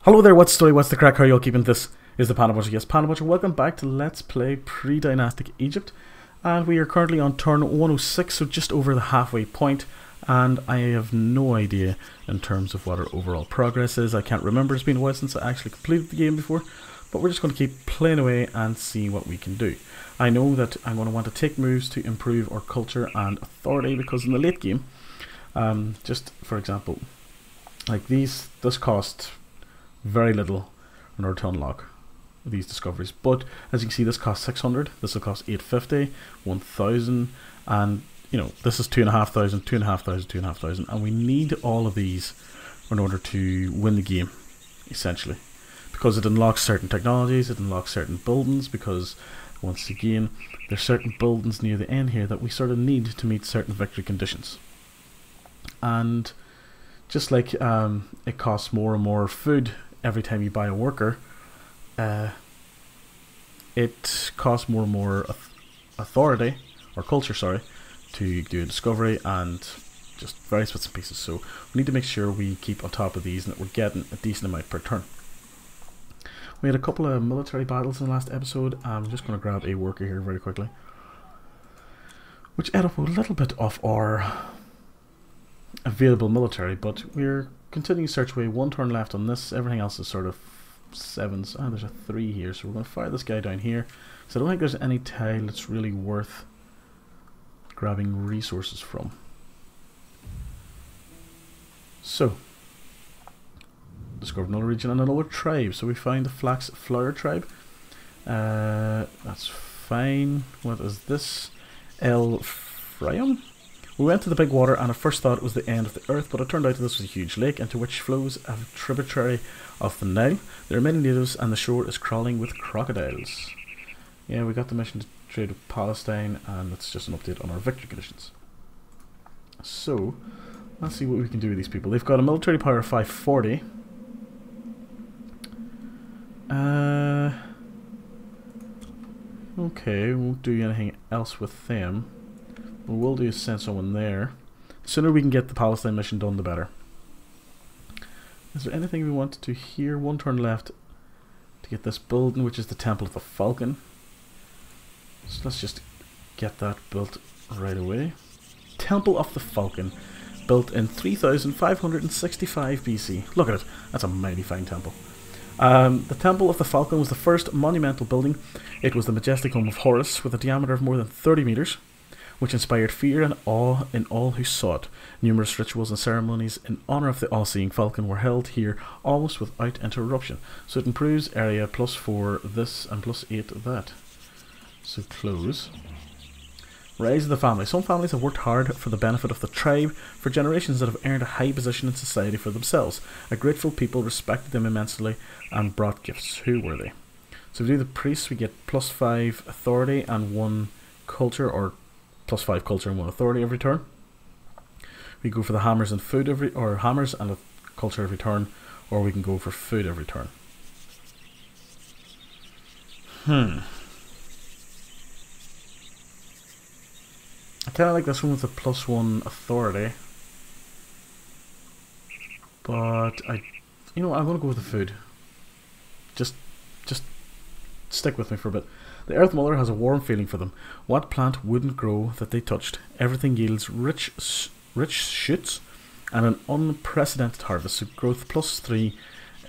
Hello there, what's the story, what's the crack, how are you all keeping? This is the PandaPuncher. Yes, PandaPuncher, welcome back to Let's Play Predynastic Egypt. And we are currently on turn 106, so just over the halfway point. And I have no idea in terms of what our overall progress is. I can't remember, it's been a while since I actually completed the game before. But we're just going to keep playing away and see what we can do. I know that I'm going to want to take moves to improve our culture and authority, because in the late game, just for example, like this cost very little in order to unlock these discoveries, but as you can see, this costs 600, this will cost 850, 1000, and you know, this is 2500, 2500, 2500, and we need all of these in order to win the game, essentially, because it unlocks certain technologies, it unlocks certain buildings, because once again there's certain buildings near the end here that we sort of need to meet certain victory conditions. And just like it costs more and more food every time you buy a worker, it costs more and more authority, or culture, sorry, to do a discovery and just various bits and pieces. So we need to make sure we keep on top of these and that we're getting a decent amount per turn. We had a couple of military battles in the last episode. I'm just going to grab a worker here very quickly, which ate up a little bit of our available military, but we're continuing to search away. One turn left on this, everything else is sort of sevens. Ah, there's a 3 here, so we're going to fire this guy down here. So I don't think there's any tile that's really worth grabbing resources from. So, discovered another region and another tribe. So we find the Flax Flower tribe. That's fine. What is this? El Frium? We went to the big water and at first thought it was the end of the earth, but it turned out that this was a huge lake into which flows a tributary of the Nile. There are many natives and the shore is crawling with crocodiles. Yeah, we got the mission to trade with Palestine, and that's just an update on our victory conditions. So, let's see what we can do with these people. They've got a military power of 540. Okay, won't do anything else with them. What we'll do is send someone there. The sooner we can get the Palestine mission done, the better. Is there anything we want to do here? One turn left to get this building, which is the Temple of the Falcon. So let's just get that built right away. Temple of the Falcon, built in 3565 BC. Look at it, that's a mighty fine temple. The Temple of the Falcon was the first monumental building. It was the majestic home of Horus, with a diameter of more than 30 meters. Which inspired fear and awe in all who saw it. Numerous rituals and ceremonies in honour of the all-seeing falcon were held here almost without interruption. So it improves area +4 this and +8 that. So close. Rise of the family. Some families have worked hard for the benefit of the tribe for generations that have earned a high position in society for themselves. A grateful people respected them immensely and brought gifts. Who were they? So if we do the priests, we get +5 authority and 1 culture, or +5 culture and 1 authority every turn. We go for the hammers and food hammers and a culture every turn, or we can go for food every turn. I kind of like this one with the +1 authority, but I'm going to go with the food. Just stick with me for a bit. The Earth Mother has a warm feeling for them. What plant wouldn't grow that they touched? Everything yields rich shoots and an unprecedented harvest. So growth +3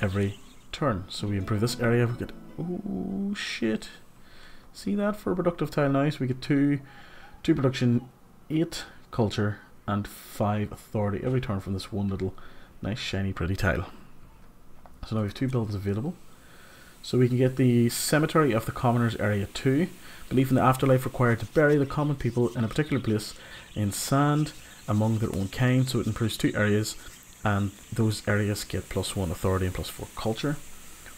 every turn. So we improve this area. We get, oh shit! See that for a productive tile now? So we get 2 production, 8 culture, and 5 authority every turn from this one little nice shiny pretty tile. So now we have 2 buildings available. So we can get the Cemetery of the Commoners Area 2. Belief in the afterlife required to bury the common people in a particular place in sand among their own kind. So it improves 2 areas, and those areas get +1 authority and +4 culture.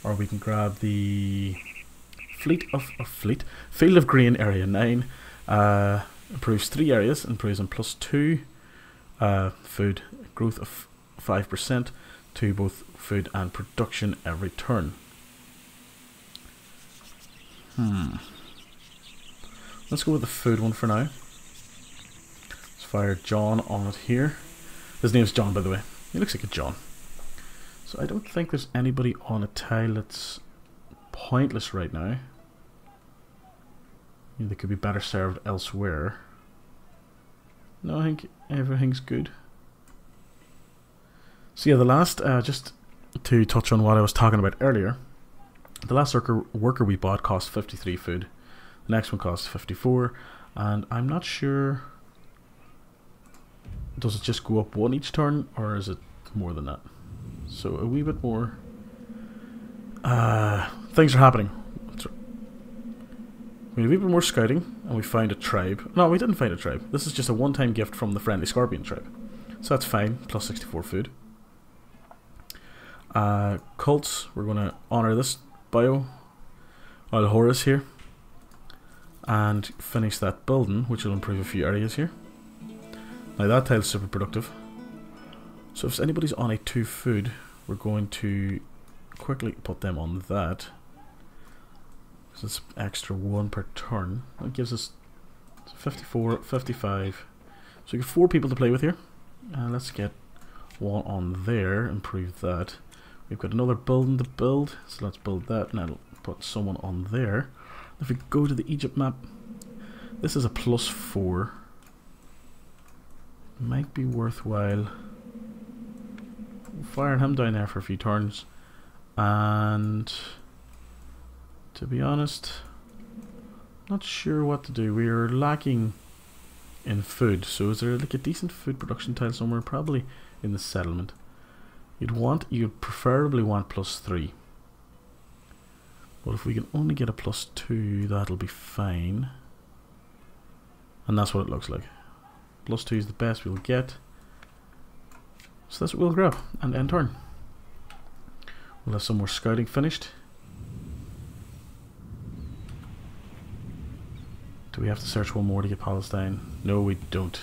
Or we can grab the Field of Grain Area 9. Improves 3 areas, improves on +2 food, growth of 5% to both food and production every turn. Let's go with the food one for now. Let's fire John on it here. His name's John, by the way. He looks like a John. So So I don't think there's anybody on a tile that's pointless right now. They could be better served elsewhere. No, I think everything's good. So yeah, the last, just to touch on what I was talking about earlier, the last worker we bought cost 53 food. The next one costs 54, and I'm not sure, does it just go up one each turn, or is it more than that? So a wee bit more. Things are happening. We had a wee bit more scouting, and we found a tribe. No, we didn't find a tribe. This is just a one-time gift from the Friendly Scorpion tribe. So that's fine, plus 64 food. Cults, we're going to honour this bio, Horus here, and finish that building, which will improve a few areas here. Now that tile's super productive. So if anybody's on a 2 food, we're going to quickly put them on that. It's extra 1 per turn. That gives us 54, 55. So we get 4 people to play with here. Let's get 1 on there, improve that. We've got another building to build, so let's build that, and I'll put someone on there. If we go to the Egypt map, this is a +4. Might be worthwhile firing him down there for a few turns. And to be honest, not sure what to do. We're lacking in food, so is there like a decent food production tile somewhere? Probably in the settlement. You'd preferably want +3. But if we can only get a +2, that'll be fine. And that's what it looks like. +2 is the best we'll get. So that's what we'll grab and end turn. We'll have some more scouting finished. Do we have to search one more to get Palestine? No, we don't.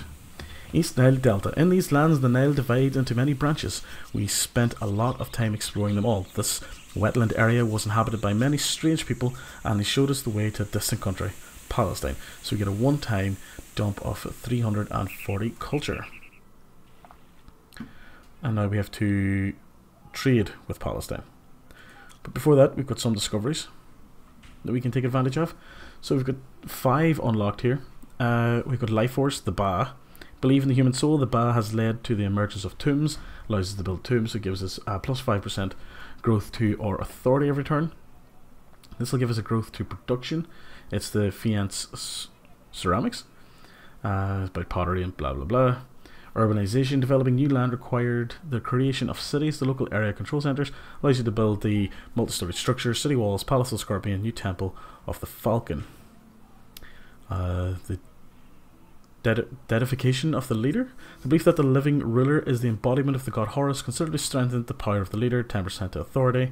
East Nile Delta. In these lands, the Nile divides into many branches. We spent a lot of time exploring them all. This wetland area was inhabited by many strange people, and they showed us the way to a distant country, Palestine. So we get a one-time dump of 340 culture. And now we have to trade with Palestine. But before that, we've got some discoveries that we can take advantage of. So we've got 5 unlocked here. We've got Life Force, the Ba. Believe in the human soul, the Ba has led to the emergence of tombs. Allows us to build tombs, so it gives us +5% growth to our authority every turn. This will give us a growth to production. It's the Fiance ceramics. It's by pottery and blah blah blah. Urbanization, developing new land required the creation of cities. The local area control centers allows you to build the multi-storied structures, city walls, Palace of the Scorpion, new temple of the Falcon. The dedication of the leader. The belief that the living ruler is the embodiment of the god Horus considerably strengthened the power of the leader, 10% to authority.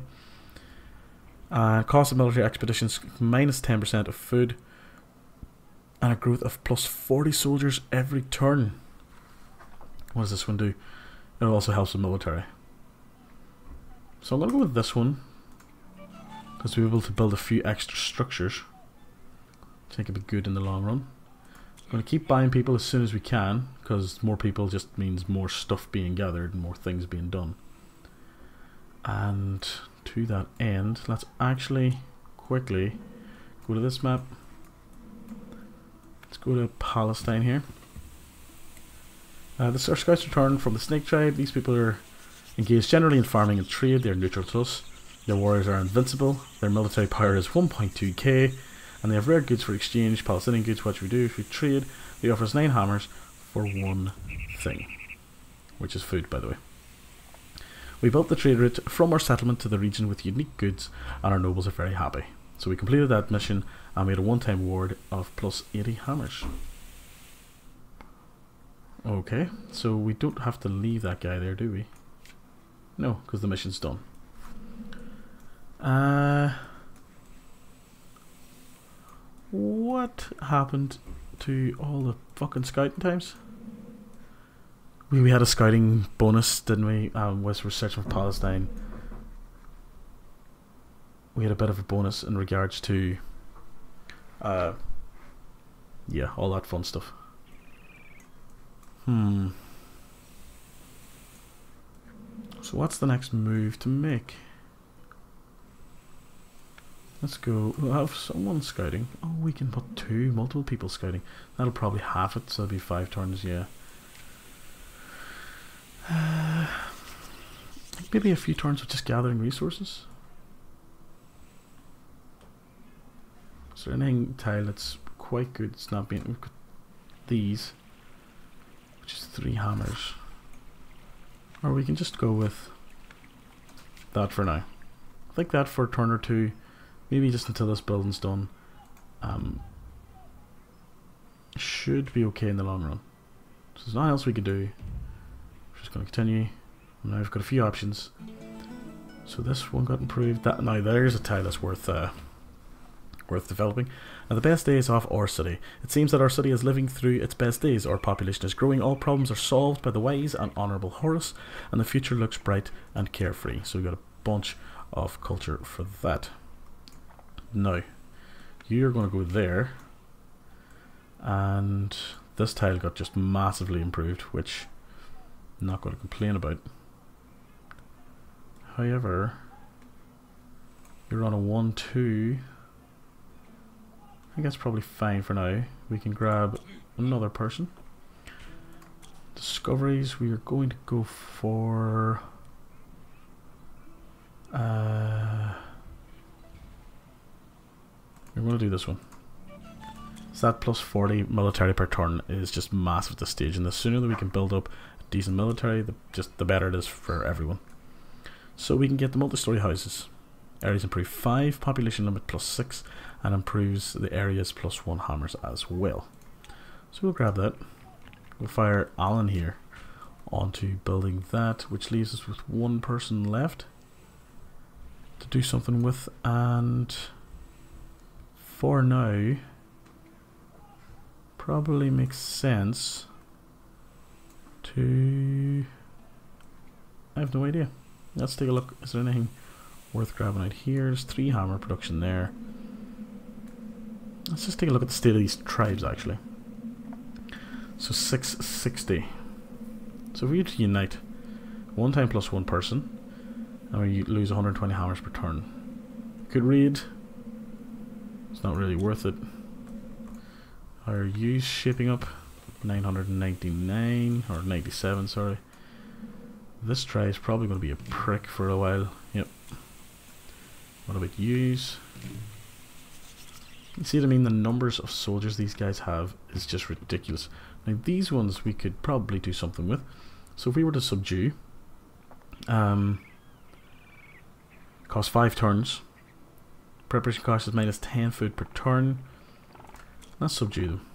Cost of military expeditions, -10% of food. And a growth of +40 soldiers every turn. What does this one do? It also helps the military. So I'm going to go with this one, because we'll be able to build a few extra structures. I think it'll be good in the long run. I'm going to keep buying people as soon as we can, because more people just means more stuff being gathered and more things being done. And to that end, let's actually quickly go to this map. Let's go to Palestine here. Our scouts return from the Snake Tribe. These people are engaged generally in farming and trade. They're neutral to us. Their warriors are invincible. Their military power is 1.2k. And they have rare goods for exchange. Palestinian goods, what we do if we trade. They offer us 9 hammers for 1 thing. Which is food, by the way. We built the trade route from our settlement to the region with unique goods, and our nobles are very happy. So we completed that mission and made a one-time reward of +80 hammers. Okay, so we don't have to leave that guy there, do we? No, because the mission's done. What happened to all the fucking scouting times? We had a scouting bonus, didn't we? Was researching for Palestine. We had a bit of a bonus in regards to yeah, all that fun stuff. So So what's the next move to make? Let's go. We'll have someone scouting. Oh, we can put multiple people scouting. That'll probably half it, so it'll be 5 turns, yeah. Maybe a few turns of just gathering resources. Is there anything tile that's quite good? It's not being. We've got these, which is 3 hammers. Or we can just go with that for now. I think that for a turn or 2, maybe just until this building's done, should be okay in the long run. So there's nothing else we can do. We're just going to continue. Now I've got a few options. So this one got improved. That now there's a tile that's worth developing. Now the best days of our city. It seems that our city is living through its best days. Our population is growing. All problems are solved by the wise and honourable Horus, and the future looks bright and carefree. So we've got a bunch of culture for that. Now you're going to go there, and this tile got just massively improved, which I'm not going to complain about. However, you're on a 1-2. I think that's probably fine for now. We can grab another person. Discoveries, we are going to go for we're going to do this one. So that plus 40 military per turn is just massive at this stage, and the sooner that we can build up a decent military, the better it is for everyone. So we can get the multi-story houses. Areas improve 5, population limit plus 6, and improves the areas plus 1 hammers as well. So we'll grab that. We'll fire Alan here onto building that, which leaves us with 1 person left to do something with, and for now probably makes sense to... I have no idea. Let's take a look. Is there anything worth grabbing out here? There's 3 hammer production there. Let's just take a look at the state of these tribes actually. So 660. So if we unite 1 time plus 1 person, and we lose 120 hammers per turn. Could read. It's not really worth it. Our use shaping up 999 or 97, sorry. This try is probably going to be a prick for a while. Yep. What about use? You see what I mean? The numbers of soldiers these guys have is just ridiculous. Now these ones we could probably do something with. So if we were to subdue, cost 5 turns. Preparation cost is minus 10 food per turn. Let's subdue them.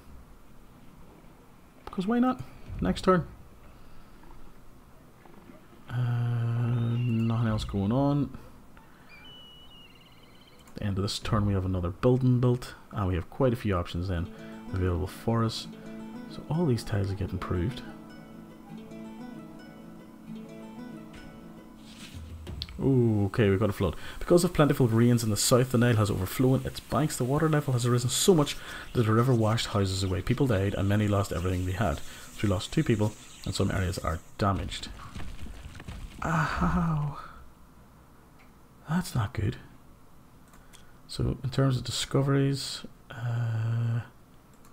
Because why not? Next turn. Nothing else going on. At the end of this turn we have another building built, and we have quite a few options then available for us. So all these tiles get improved. Ooh, okay, we've got a flood. Because of plentiful rains in the south, the Nile has overflown its banks. The water level has risen so much that the river washed houses away. People died and many lost everything they had. So we lost 2 people and some areas are damaged. Ow. That's not good. So in terms of discoveries, I'm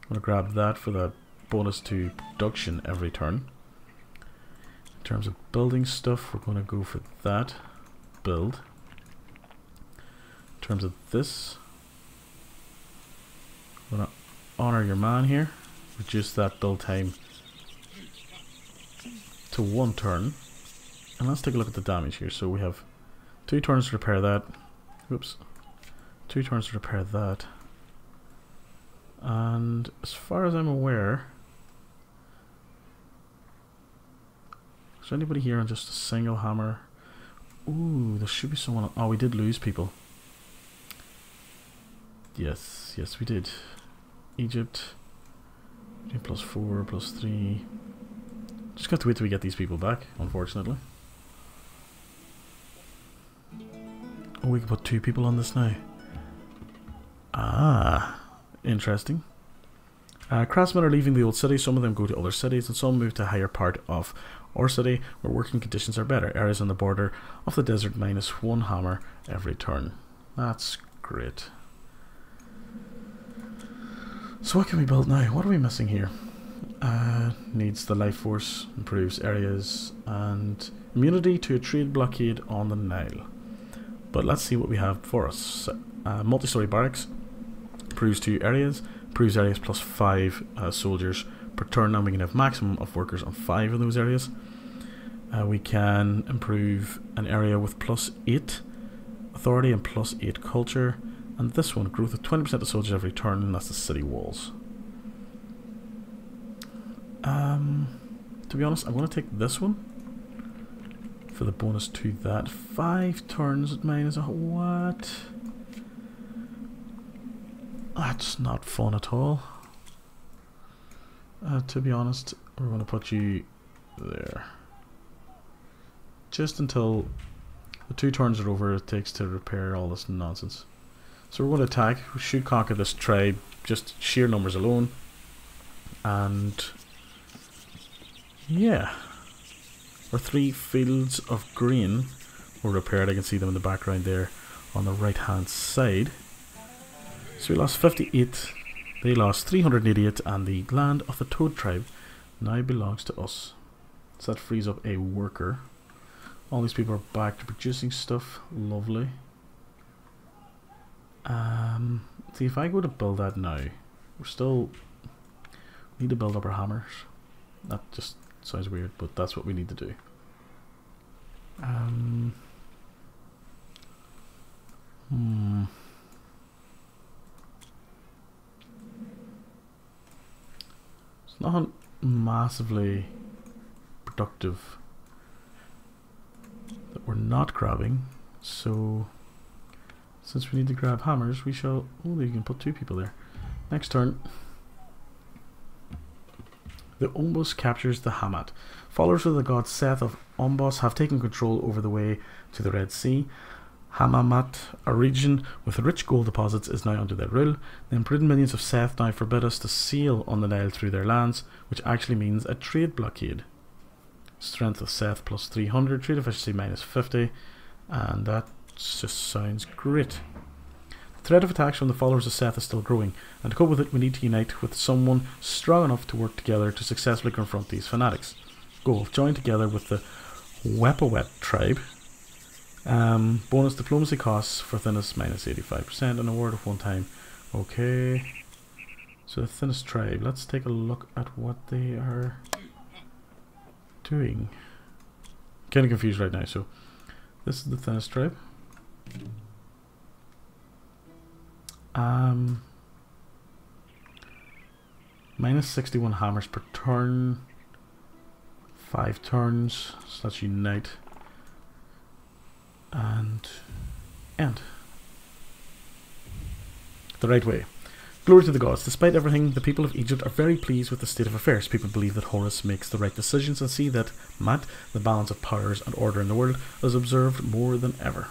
going to grab that for that bonus to production every turn. In terms of building stuff, we're going to go for that. Build. In terms of this, I'm going to honor your man here. Reduce that build time to 1 turn. And let's take a look at the damage here. So we have 2 turns to repair that. Whoops. 2 turns to repair that. And as far as I'm aware, is there anybody here on just a single hammer? Ooh, there should be someone. Oh, we did lose people. Yes, yes, we did. Egypt. Plus 4, plus 3. Just got to wait till we get these people back, unfortunately. Oh, we can put 2 people on this now. Ah, interesting. Craftsmen are leaving the old city. Some of them go to other cities, and some move to a higher part of our city where working conditions are better. Areas on the border of the desert -1 hammer every turn. That's great. So what can we build now? What are we missing here? Needs the life force, improves areas, and immunity to a trade blockade on the Nile. But let's see what we have for us. Multi-story barracks, improves 2 areas, improves areas +5 soldiers per turn, and we can have maximum of workers on 5 of those areas. We can improve an area with +8 authority and +8 culture, and this one, growth of 20% of soldiers every turn, and that's the city walls. To be honest, I'm going to take this one for the bonus to that. 5 turns at mine is a what? That's not fun at all. To be honest, we're going to put you there. Just until the 2 turns are over it takes to repair all this nonsense. So we're going to attack. We should conquer this tribe, just sheer numbers alone. And yeah, our 3 fields of grain were repaired. I can see them in the background there on the right hand side. So we lost 58, they lost 388, and the land of the Toad tribe now belongs to us. So that frees up a worker. All these people are back to producing stuff. Lovely. See, if I go to build that now, we're still need to build up our hammers. That just sounds weird, but that's what we need to do. It's not massively productive that we're not grabbing, so since we need to grab hammers, we shall. Oh, you can put 2 people there. Next turn. The Ombos captures the Hamad. Followers of the god Seth of Ombos have taken control over the way to the Red Sea. Hamamat, a region with rich gold deposits, is now under their rule. The imprisoned minions of Seth now forbid us to sail on the Nile through their lands, which actually means a trade blockade. Strength of Seth +300, trade efficiency -50, and that just sounds great. The threat of attacks from the followers of Seth is still growing, and to cope with it we need to unite with someone strong enough to work together to successfully confront these fanatics. Goal: join together with the Wepawet tribe. Bonus diplomacy costs for thinnest -85%, and a word of 1 time. Okay. So the thinnest tribe, let's take a look at what they are doing. Kind of confused right now. So this is the thinnest tribe. -61 hammers per turn, 5 turns, so let's unite and end. The right way. Glory to the gods. Despite everything, the people of Egypt are very pleased with the state of affairs. People believe that Horus makes the right decisions and see that Mat, the balance of powers and order in the world, is observed more than ever.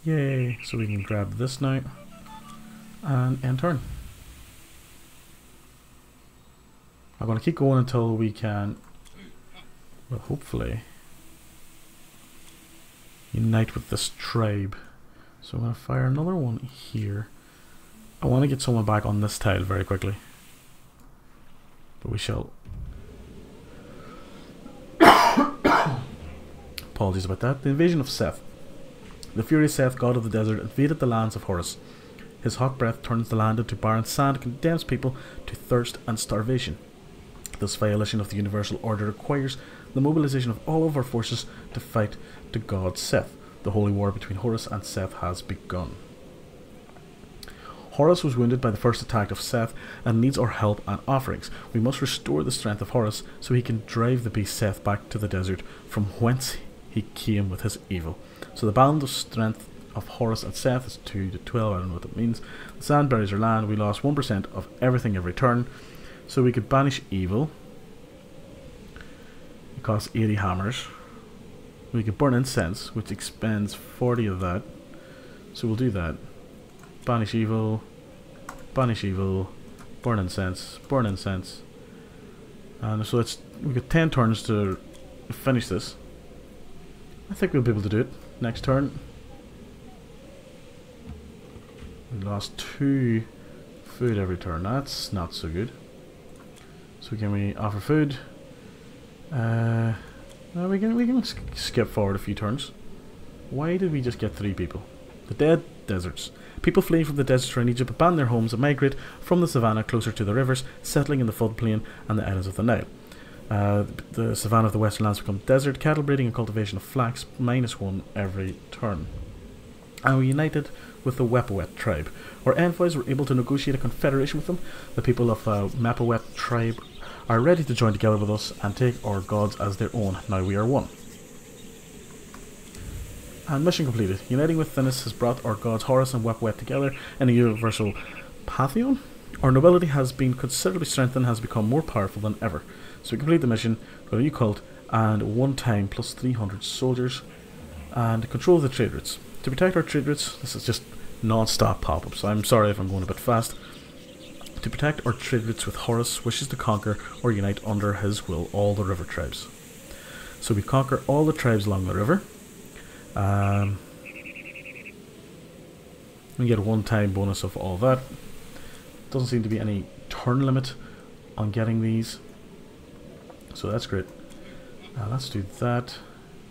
Yay! So we can grab this now and end turn. I'm going to keep going until we can, well, hopefully unite with this tribe. So I'm going to fire another one here. I want to get someone back on this tile very quickly, but we shall. Apologies about that. The invasion of Seth. The furious Seth, god of the desert, invaded the lands of Horus. His hot breath turns the land into barren sand and condemns people to thirst and starvation. This violation of the universal order requires the mobilization of all of our forces to fight the god Seth. The holy war between Horus and Seth has begun. Horus was wounded by the first attack of Seth and needs our help and offerings. We must restore the strength of Horus so he can drive the beast Seth back to the desert from whence he came with his evil. So the balance of strength of Horus and Seth is 2 to 12. I don't know what that means. The sand buries our land. We lost 1% of everything every turn. So we could banish evil. It costs 80 hammers. We could burn incense, which expends 40 of that. So we'll do that. Banish evil, Burn incense. Burn incense. And so we've got 10 turns to finish this. I think we'll be able to do it. Next turn. We lost 2 food every turn. That's not so good. So can we offer food? No, we can skip forward a few turns. Why did we just get 3 people? The dead deserts. People fleeing from the deserts around Egypt abandon their homes and migrate from the savannah closer to the rivers, settling in the floodplain and the islands of the Nile. The savannah of the western lands become desert. Cattle breeding and cultivation of flax -1 every turn. And we united with the Mapawet tribe. Our envoys were able to negotiate a confederation with them. The people of Mapawet tribe are ready to join together with us and take our gods as their own. Now we are one. And mission completed. Uniting with Thinis has brought our gods Horus and Mapawet together in a universal pantheon. Our nobility has been considerably strengthened and has become more powerful than ever. So we complete the mission, got a new cult, and 1 time plus 300 soldiers, and control the trade routes. To protect our trade routes, this is just non-stop pop-ups. I'm sorry if I'm going a bit fast. To protect our trade routes with Horus wishes to conquer or unite under his will all the river tribes. So we conquer all the tribes along the river. We get a 1-time bonus of all that. Doesn't seem to be any turn limit on getting these, so that's great. Let's do that.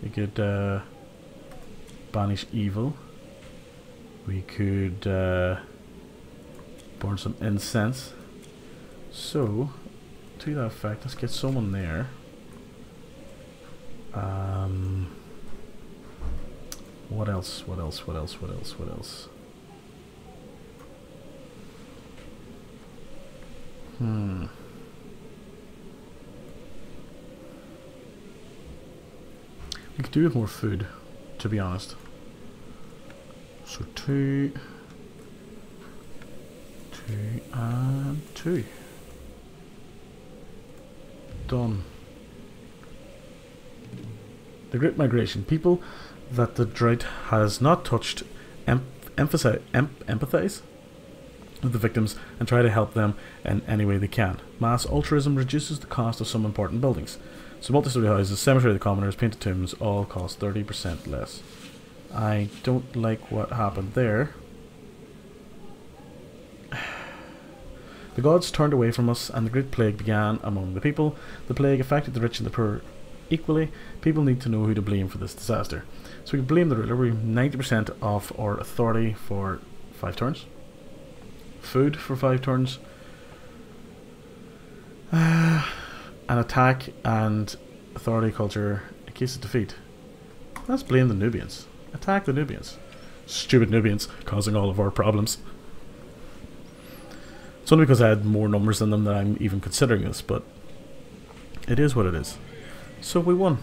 We could banish evil. We could burn some incense. So, to that effect, let's get someone there. What else? What else? What else? What else? What else? We could do with more food, to be honest. So 2, 2, and 2. Done. The Great Migration. People that the drought has not touched empathize with the victims and try to help them in any way they can. Mass altruism reduces the cost of some important buildings. So multi-story houses, cemetery of the commoners, painted tombs all cost 30% less. I don't like what happened there. The gods turned away from us and the great plague began among the people. The plague affected the rich and the poor equally. People need to know who to blame for this disaster. So we can blame the ruler. We have 90% of our authority for 5 turns. Food for 5 turns. An attack and authority culture in case of defeat. Let's blame the Nubians. Attack the Nubians. Stupid Nubians causing all of our problems. It's only because I had more numbers than them that I'm even considering this, but it is what it is. So we won.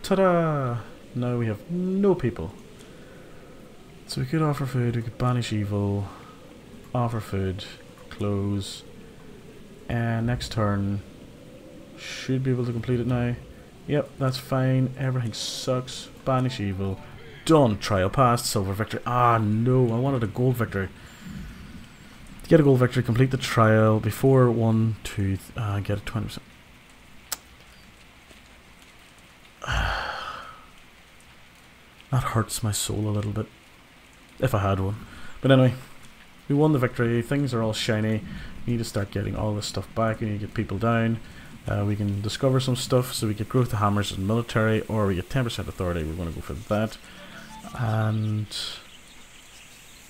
Ta-da! Now we have no people. So we could offer food, we could banish evil, offer food, close, and next turn should be able to complete it now. Yep, that's fine. Everything sucks. Banish evil. Done. Trial passed. Silver victory. Ah, no. I wanted a gold victory. To get a gold victory, complete the trial before 1, 2, get a 20%. That hurts my soul a little bit. If I had one. But anyway, we won the victory. Things are all shiny. We need to start getting all this stuff back. We need to get people down. We can discover some stuff, so we get growth to hammers and military, or we get 10% authority. We're going to go for that. And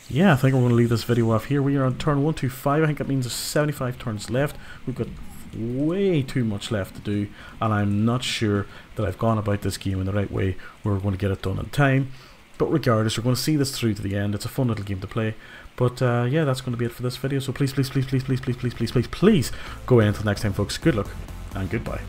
yeah, I think we're going to leave this video off here. We are on turn 125. I think that means there's 75 turns left. We've got way too much left to do, and I'm not sure that I've gone about this game in the right way. We're going to get it done in time. But regardless, we're going to see this through to the end. It's a fun little game to play. But yeah, that's going to be it for this video. So please, please, please, please, please, please, please, please, please, please go in until next time, folks. Good luck and goodbye.